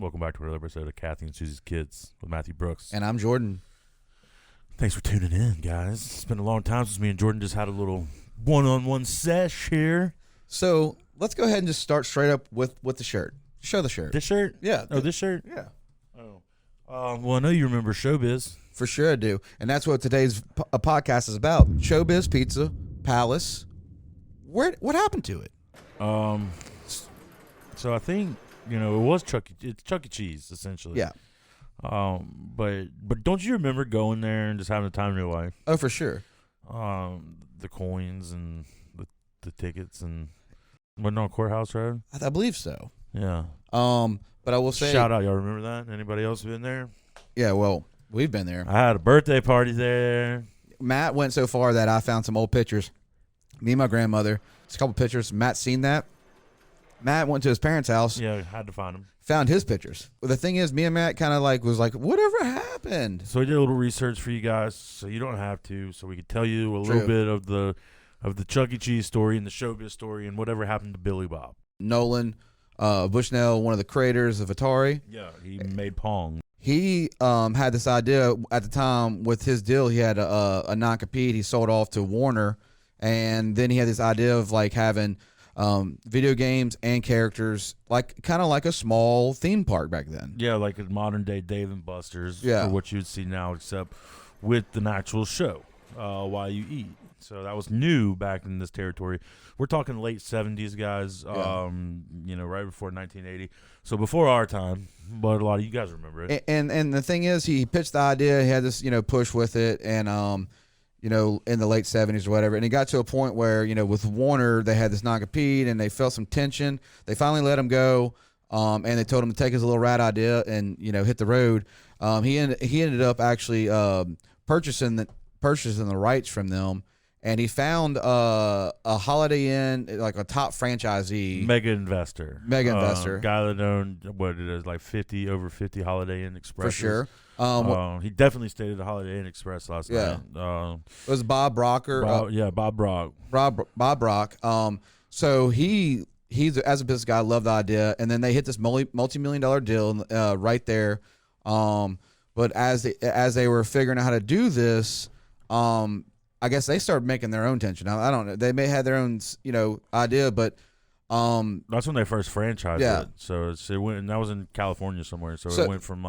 Welcome back to another episode of Kathy and Susie's Kids with Matthew Brooks. And I'm Jordan. Thanks for tuning in, guys. It's been a long time since me and Jordan just had a little one-on-one sesh here. So let's go ahead and just start straight up with the shirt. Show the shirt. This shirt? Yeah. Oh, this shirt? Yeah. Oh. Well, I know you remember Showbiz. For sure I do. And that's what today's podcast is about. Showbiz Pizza Palace. What happened to it? So I think, it was Chuckee. It's Chuck E. Cheese, essentially. Yeah. But don't you remember going there and just having the time of your life? Oh, for sure. The coins and the tickets and wasn't on Courthouse Road? I believe so. Yeah. But I will say, shout out, y'all remember that? Anybody else been there? Yeah, well, we've been there. I had a birthday party there. Matt went so far that I found some old pictures. Me and my grandmother. Just a couple pictures. Matt's seen that. Matt went to his parents' house. Yeah, had to find them. Found his pictures. Well, the thing is, me and Matt kind of was like, whatever happened? So we did a little research for you guys, so you don't have to, so we could tell you a little bit of the Chuck E. Cheese story and the Showbiz story and whatever happened to Billy Bob. Nolan Bushnell, one of the creators of Atari. Yeah, he made Pong. He had this idea at the time with his deal. He had a non-compete. He sold off to Warner, and then he had this idea of having video games and characters, kind of like a small theme park back then. Yeah, like a modern day Dave and Buster's, yeah, or what you'd see now, except with the actual show while you eat. So that was new back in this territory. We're talking late 70s, guys. Yeah. Right before 1980. So before our time, but a lot of you guys remember it. And the thing is, he pitched the idea. He had this push with it, and in the late 70s or whatever. And he got to a point where, with Warner, they had this non-compete and they felt some tension. They finally let him go, and they told him to take his little rat idea and, hit the road. He ended up actually purchasing the rights from them, and he found a Holiday Inn, like a top franchisee. Mega investor. Guy that owned, over 50 Holiday Inn Expresses. For sure. He definitely stayed at the Holiday Inn Express last night. It was Bob Brocker. Bob Brock. Bob Brock. So he's as a business guy, loved the idea, and then they hit this multi-million-dollar deal right there. But as they were figuring out how to do this, I guess they started making their own tension. I don't know. They may have their own idea, but that's when they first franchised it. So it went, and that was in California somewhere. So it went from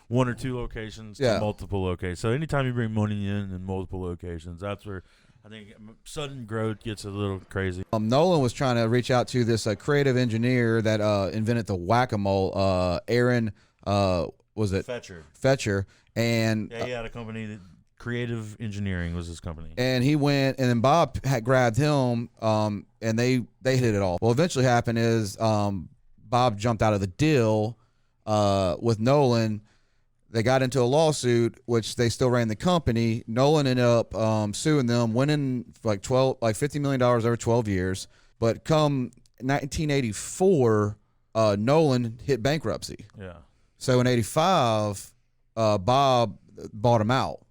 one or two locations to multiple locations. So anytime you bring money in multiple locations, that's where I think sudden growth gets a little crazy. Nolan was trying to reach out to this creative engineer that invented the whack-a-mole, Aaron, Fetcher. And he had a company that Creative Engineering was his company. And he went, and then Bob had grabbed him, and they hit it all. Well, eventually happened is Bob jumped out of the deal with Nolan. They got into a lawsuit, which they still ran the company. Nolan ended up suing them, winning $50 million over 12 years. But come 1984, Nolan hit bankruptcy. Yeah. So in 85, Bob bought him out.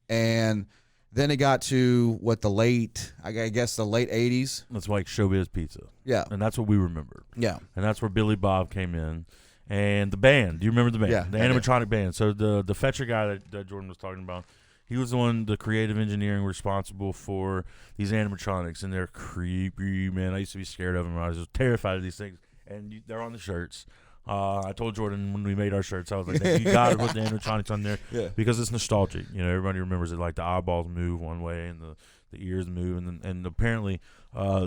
And then it got to the late 80s. That's like Showbiz Pizza. Yeah. And that's what we remember. Yeah. And that's where Billy Bob came in. And the band. Do you remember the band? Yeah. The animatronic band. So the Fetcher guy that Jordan was talking about, he was the creative engineering responsible for these animatronics. And they're creepy, man. I used to be scared of them. I was just terrified of these things. And they're on the shirts. I told Jordan when we made our shirts, I was like, you got to put the animatronics on there because it's nostalgic. everybody remembers it. Like the eyeballs move one way and the ears move, and apparently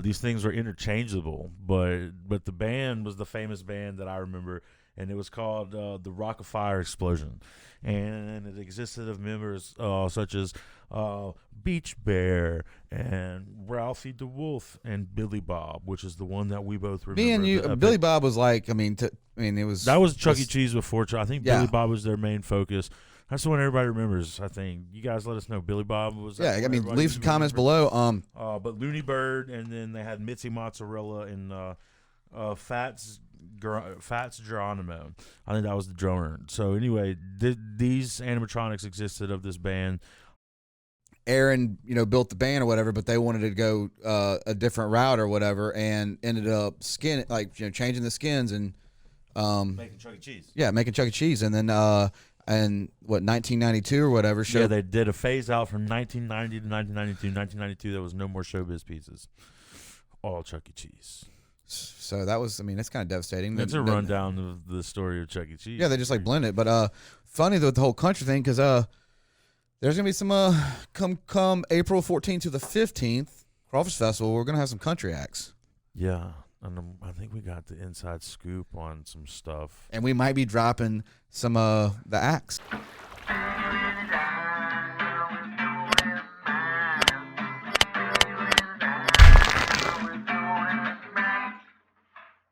these things were interchangeable. But the band was the famous band that I remember, and it was called the Rock of Fire Explosion, and it existed of members such as Beach Bear and Ralphie DeWolf and Billy Bob, which is the one that we both remember. Me and you, Billy Bob was it was that was Chuck E. Cheese before. I think Billy Bob was their main focus. That's the one everybody remembers. I think you guys let us know. Billy Bob was. Leave some comments below. But Looney Bird, and then they had Mitzi Mozzarella and Fats Geronimo. I think that was the drummer. So anyway, these animatronics existed of this band. Aaron, built the band or whatever, but they wanted to go a different route or whatever, and ended up changing the skins and Making Chuck E. Cheese. Yeah, making Chuck E. Cheese, and then and what 1992 or whatever. Yeah, they did a phase out from 1990 to 1992. 1992, there was no more Showbiz pizzas. All Chuck E. Cheese. So that was, I mean, that's kind of devastating. That's a rundown of the story of Chuck E. Cheese. Yeah, they just like blend it. But funny though, the whole country thing, because there's gonna be some come April 14th to the 15th Crawfish Festival. We're gonna have some country acts. Yeah, and I think we got the inside scoop on some stuff. And we might be dropping some the acts.